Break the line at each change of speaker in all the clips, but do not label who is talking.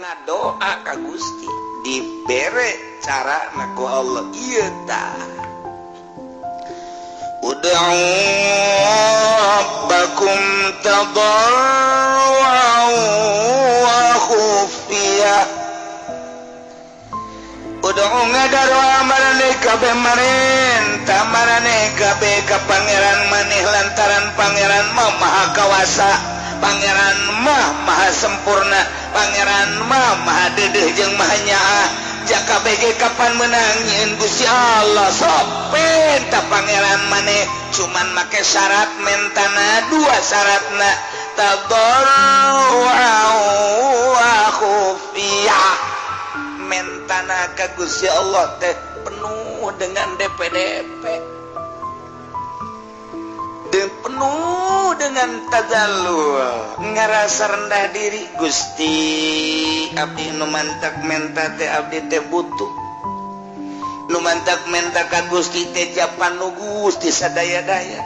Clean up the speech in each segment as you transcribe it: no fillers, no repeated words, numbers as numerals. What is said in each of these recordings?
ngadoa ka Gusti dibere cara naku Allah ieu tah ud'u rabbakum tadarruan wa khufiyah ud'u ngadaroa marane kabeh marentah marane kabeh ka pangeran maneh lantaran pangeran mah maha kawasa pangeran mah maha sempurna pangeran mah maha deudeuh jeung maha nyaah jaka bege kapan menang nyeun Gusti Allah sok pentah pangeran maneh cuman make syarat mentana dua syaratna tadarruan wa khufiyah mentana ka Gusti Allah teh penuh dengan DP-DP dan penuh dengan tazallul ngarasa rendah diri Gusti abdi nu mantak menta teh abdi teh butuh nu mantak menta ka Gusti teh japan nu Gusti sadaya-daya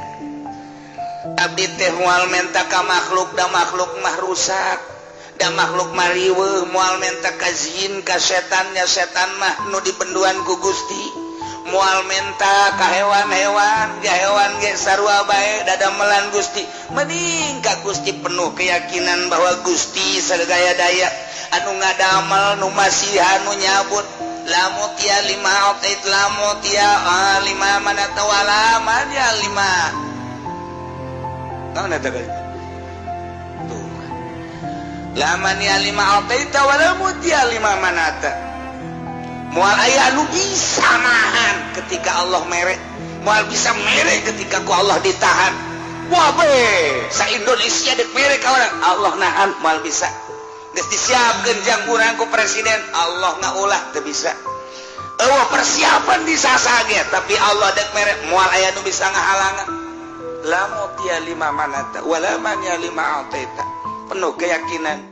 abdi teh moal menta ka makhluk da makhluk mah rusak da makhluk mah riweuh moal menta ka jin ka setannya setan mah nu dibenduan ku Gusti moal menta ka hewan-hewan ya hewan ge sarua bae dadamelan Gusti mending ka Gusti penuh keyakinan bahwa Gusti sadaya daya anu ngadamel nu masihan nu nyabut lamu tia lima autait lamu tia lima mana tawala ya lima naon eta tuh laman ya lima autait wala mutia lima manata moal aya anu bisa nahan ketika Allah mere moal bisa mere ketika ku Allah ditahan wah be sa Indonesia dek mere ka orang Allah nahan moal bisa geus disiapkeun jang urang ku presiden Allah ngaulah teu bisa eueuh persiapan disasa ge tapi Allah dek mere moal aya nu bisa ngahalangan la mutia lima manata wala man ya lima ataita penuh keyakinan